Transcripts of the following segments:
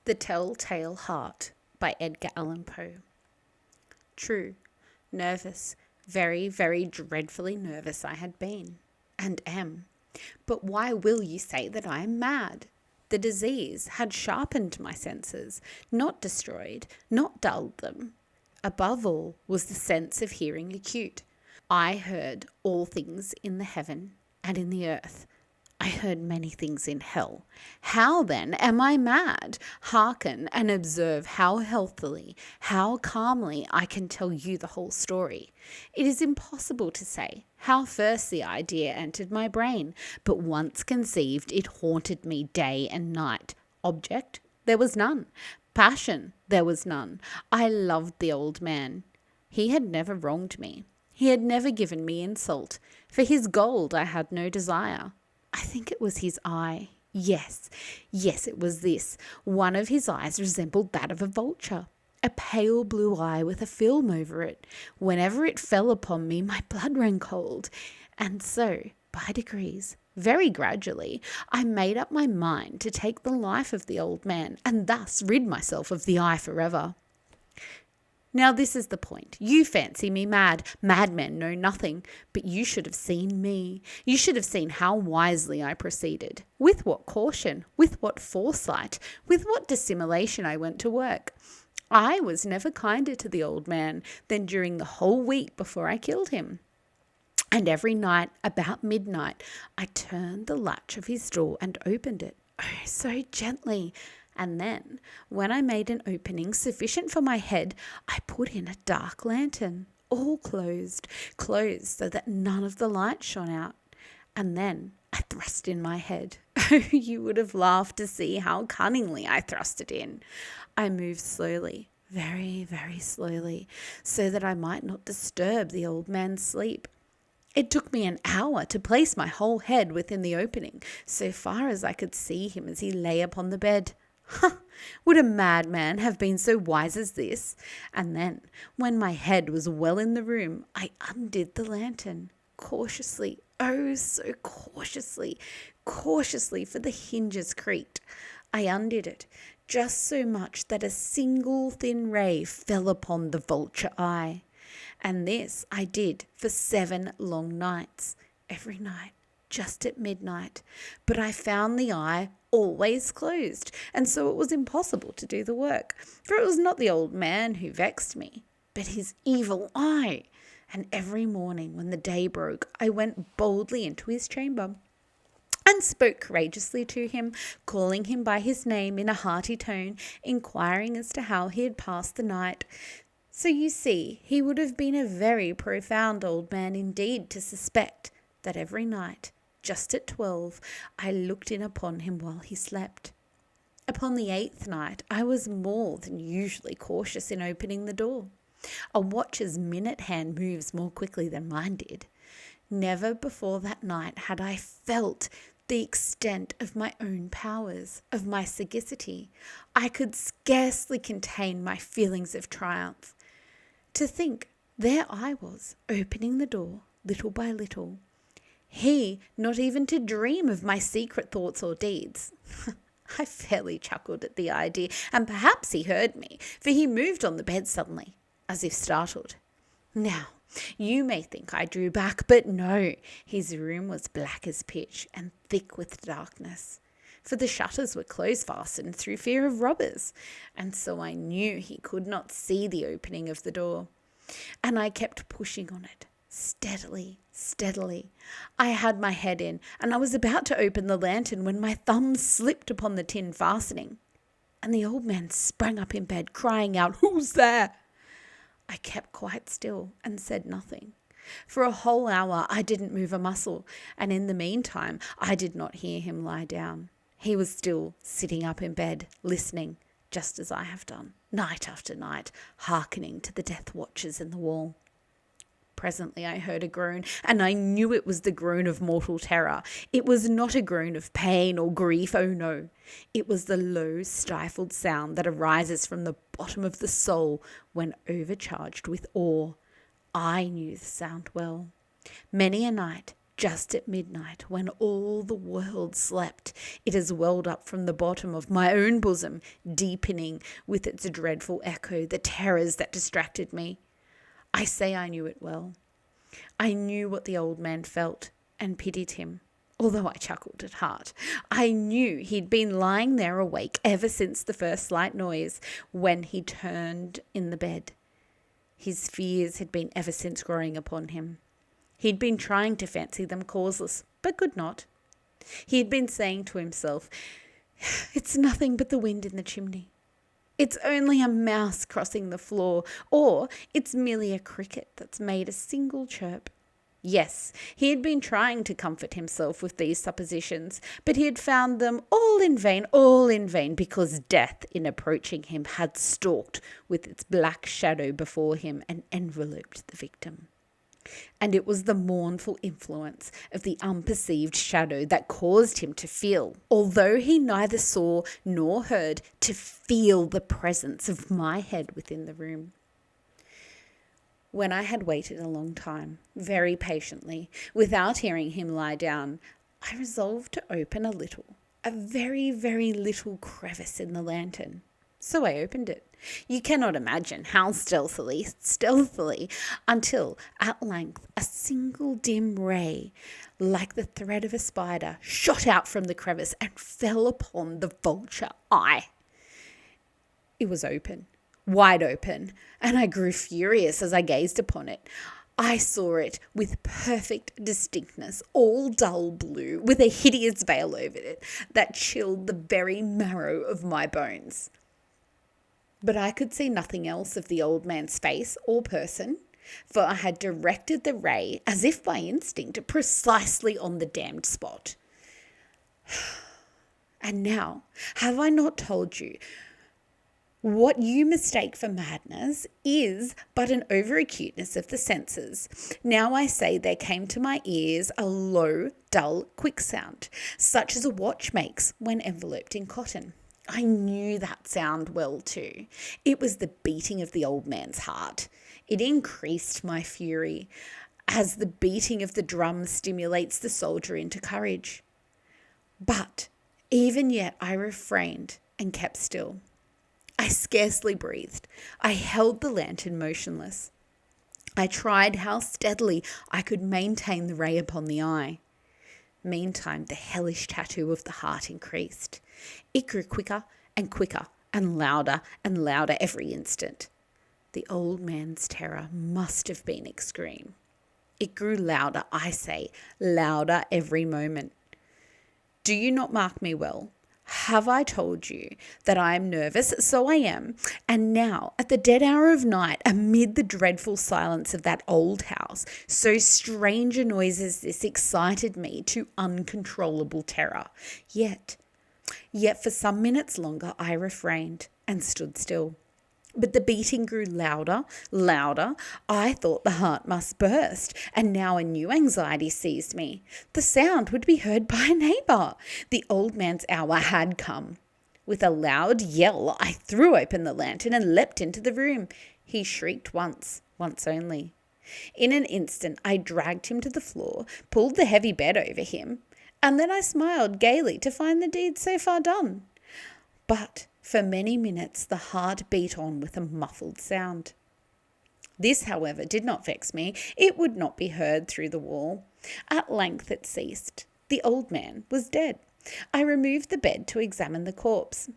The Telltale Heart by Edgar Allan Poe. True, nervous, very, very dreadfully nervous I had been, and am. But why will you say that I am mad? The disease had sharpened my senses, not destroyed, not dulled them. Above all was the sense of hearing acute. I heard all things in the heaven and in the earth. I heard many things in hell. How then am I mad? Hearken and observe how healthily, how calmly I can tell you the whole story. It is impossible to say how first the idea entered my brain, but once conceived it haunted me day and night. Object? There was none. Passion? There was none. I loved the old man. He had never wronged me. He had never given me insult. For his gold I had no desire. I think it was his eye. Yes, it was this. One of his eyes resembled that of a vulture, a pale blue eye with a film over it. Whenever it fell upon me, my blood ran cold. And so, by degrees, very gradually, I made up my mind to take the life of the old man and thus rid myself of the eye forever. Now this is the point. You fancy me mad. Madmen know nothing. But you should have seen me. You should have seen how wisely I proceeded. With what caution, with what foresight, with what dissimulation I went to work. I was never kinder to the old man than during the whole week before I killed him. And every night, about midnight, I turned the latch of his door and opened it. Oh, so gently. And then, when I made an opening sufficient for my head, I put in a dark lantern, all closed so that none of the light shone out. And then I thrust in my head. Oh, you would have laughed to see how cunningly I thrust it in. I moved slowly, very, very slowly, so that I might not disturb the old man's sleep. It took me an hour to place my whole head within the opening, so far as I could see him as he lay upon the bed. Would a madman have been so wise as this? And then, when my head was well in the room, I undid the lantern, cautiously, oh so cautiously, for the hinges creaked. I undid it, just so much that a single thin ray fell upon the vulture eye. And this I did for 7 long nights, every night, just at midnight. But I found the eye always closed, and so it was impossible to do the work, for it was not the old man who vexed me, but his evil eye. And every morning when the day broke, I went boldly into his chamber and spoke courageously to him, calling him by his name in a hearty tone, inquiring as to how he had passed the night. So you see, he would have been a very profound old man indeed to suspect that every night, just at 12, I looked in upon him while he slept. Upon the 8th night, I was more than usually cautious in opening the door. A watcher's minute hand moves more quickly than mine did. Never before that night had I felt the extent of my own powers, of my sagacity. I could scarcely contain my feelings of triumph. To think, there I was, opening the door, little by little. He not even to dream of my secret thoughts or deeds. I fairly chuckled at the idea, and perhaps he heard me, for he moved on the bed suddenly, as if startled. Now, you may think I drew back, but no, his room was black as pitch and thick with darkness, for the shutters were close-fastened through fear of robbers, and so I knew he could not see the opening of the door. And I kept pushing on it, steadily. I had my head in, and I was about to open the lantern when my thumb slipped upon the tin fastening, and the old man sprang up in bed, crying out, "Who's there?" I kept quite still and said nothing. For a whole hour I didn't move a muscle, and in the meantime I did not hear him lie down. He was still sitting up in bed, listening, just as I have done, night after night, hearkening to the death watches in the wall. Presently I heard a groan, and I knew it was the groan of mortal terror. It was not a groan of pain or grief, oh no. It was the low, stifled sound that arises from the bottom of the soul when overcharged with awe. I knew the sound well. Many a night, just at midnight, when all the world slept, it has welled up from the bottom of my own bosom, deepening with its dreadful echo the terrors that distracted me. I say I knew it well. I knew what the old man felt and pitied him, although I chuckled at heart. I knew he'd been lying there awake ever since the first slight noise when he turned in the bed. His fears had been ever since growing upon him. He'd been trying to fancy them causeless, but could not. He had been saying to himself, "It's nothing but the wind in the chimney. It's only a mouse crossing the floor, or it's merely a cricket that's made a single chirp." Yes, he had been trying to comfort himself with these suppositions, but he had found them all in vain, because death, in approaching him, had stalked with its black shadow before him and enveloped the victim. And it was the mournful influence of the unperceived shadow that caused him to feel, although he neither saw nor heard, to feel the presence of my head within the room. When I had waited a long time, very patiently, without hearing him lie down, I resolved to open a very, very little crevice in the lantern. So I opened it. You cannot imagine how stealthily, until at length a single dim ray, like the thread of a spider, shot out from the crevice and fell upon the vulture eye. It was open. Wide open, and I grew furious as I gazed upon it. I saw it with perfect distinctness, all dull blue, with a hideous veil over it that chilled the very marrow of my bones. But I could see nothing else of the old man's face or person, for I had directed the ray, as if by instinct, precisely on the damned spot. And now, have I not told you, what you mistake for madness is but an overacuteness of the senses. Now I say there came to my ears a low, dull, quick sound, such as a watch makes when enveloped in cotton. I knew that sound well too. It was the beating of the old man's heart. It increased my fury, as the beating of the drum stimulates the soldier into courage. But even yet I refrained and kept still. I scarcely breathed. I held the lantern motionless. I tried how steadily I could maintain the ray upon the eye. Meantime, the hellish tattoo of the heart increased. It grew quicker and quicker and louder every instant. The old man's terror must have been extreme. It grew louder, I say, louder every moment. Do you not mark me well? Have I told you that I am nervous? So I am. And now, at the dead hour of night, amid the dreadful silence of that old house, so strange a noise as this excited me to uncontrollable terror. Yet for some minutes longer I refrained and stood still. But the beating grew louder. I thought the heart must burst, and now a new anxiety seized me. The sound would be heard by a neighbour. The old man's hour had come. With a loud yell, I threw open the lantern and leapt into the room. He shrieked once only. In an instant, I dragged him to the floor, pulled the heavy bed over him, and then I smiled gaily to find the deed so far done. But for many minutes the heart beat on with a muffled sound. This, however, did not vex me. It would not be heard through the wall. At length it ceased. The old man was dead. I removed the bed to examine the corpse.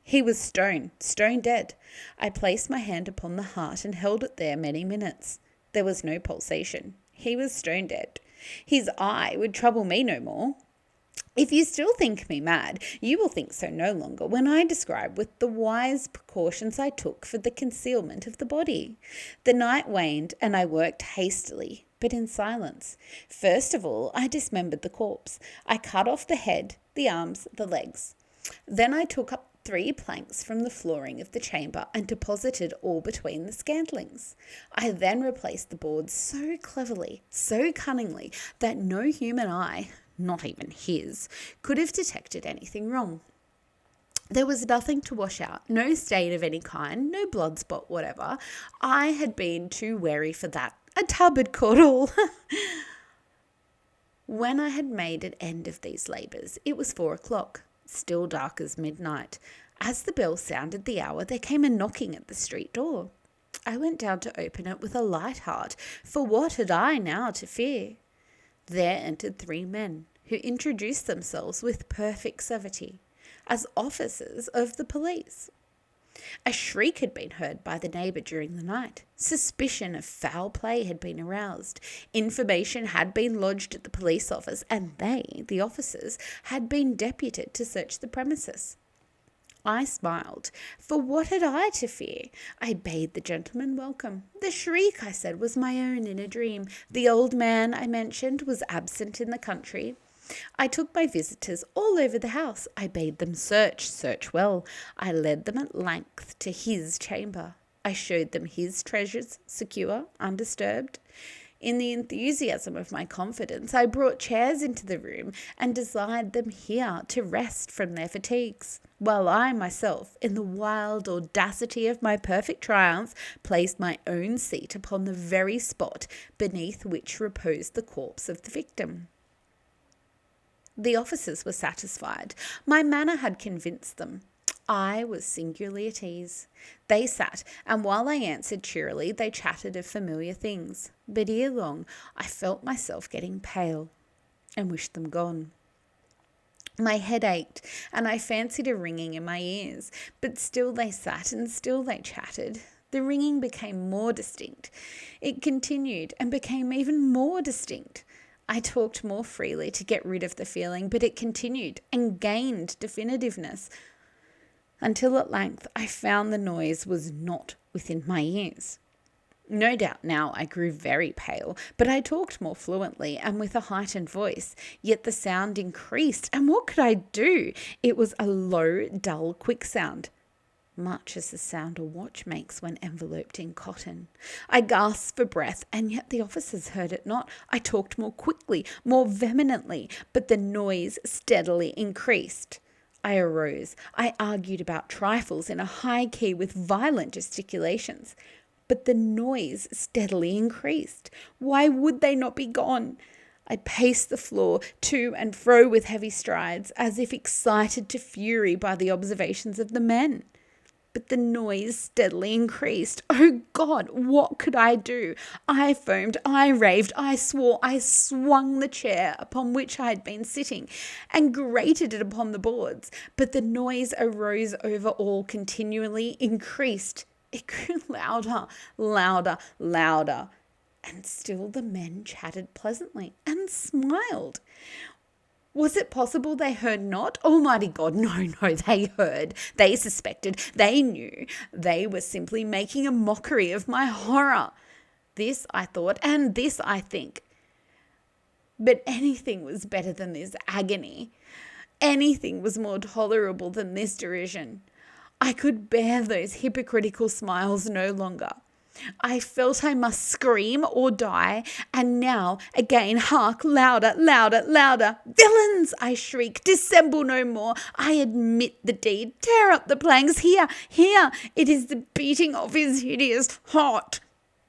He was stone dead. I placed my hand upon the heart and held it there many minutes. There was no pulsation. He was stone dead. His eye would trouble me no more. If you still think me mad, you will think so no longer when I describe with the wise precautions I took for the concealment of the body. The night waned, and I worked hastily, but in silence. First of all, I dismembered the corpse. I cut off the head, the arms, the legs. Then I took up 3 planks from the flooring of the chamber and deposited all between the scantlings. I then replaced the boards so cleverly, so cunningly, that no human eye, not even his, could have detected anything wrong. There was nothing to wash out, no stain of any kind, no blood spot whatever. I had been too wary for that. A tub had caught all. When I had made an end of these labours, it was 4 o'clock, still dark as midnight. As the bell sounded the hour, there came a knocking at the street door. I went down to open it with a light heart, for what had I now to fear? There entered 3 men, who introduced themselves with perfect suavity as officers of the police. A shriek had been heard by the neighbour during the night. Suspicion of foul play had been aroused. Information had been lodged at the police office, and they, the officers, had been deputed to search the premises. I smiled, for what had I to fear? I bade the gentleman welcome. The shriek, I said, was my own in a dream. The old man, I mentioned, was absent in the country. I took my visitors all over the house. I bade them search well. I led them at length to his chamber. I showed them his treasures, secure, undisturbed. In the enthusiasm of my confidence, I brought chairs into the room and desired them here to rest from their fatigues, while I myself, in the wild audacity of my perfect triumph, placed my own seat upon the very spot beneath which reposed the corpse of the victim. The officers were satisfied. My manner had convinced them. I was singularly at ease. They sat, and while I answered cheerily, they chatted of familiar things. But ere long, I felt myself getting pale, and wished them gone. My head ached, and I fancied a ringing in my ears, but still they sat, and still they chatted. The ringing became more distinct. It continued, and became even more distinct. I talked more freely to get rid of the feeling, but it continued, and gained definitiveness, until at length I found the noise was not within my ears. No doubt now I grew very pale, but I talked more fluently and with a heightened voice, yet the sound increased, and what could I do? It was a low, dull, quick sound, much as the sound a watch makes when enveloped in cotton. I gasped for breath, and yet the officers heard it not. I talked more quickly, more vehemently, but the noise steadily increased. I arose. I argued about trifles in a high key with violent gesticulations, but the noise steadily increased. Why would they not be gone? I paced the floor to and fro with heavy strides, as if excited to fury by the observations of the men. But the noise steadily increased. Oh God, what could I do? I foamed, I raved, I swore, I swung the chair upon which I had been sitting and grated it upon the boards. But the noise arose over all, continually increased. It grew louder, louder, and still the men chatted pleasantly and smiled. Was it possible they heard not? Almighty God, no, they heard, they suspected, they knew. They were simply making a mockery of my horror. This I thought, and this I think. But anything was better than this agony. Anything was more tolerable than this derision. I could bear those hypocritical smiles no longer. I felt I must scream or die, and now, again, hark, louder. Villains, I shriek, dissemble no more. I admit the deed. Tear up the planks. Here, it is the beating of his hideous heart.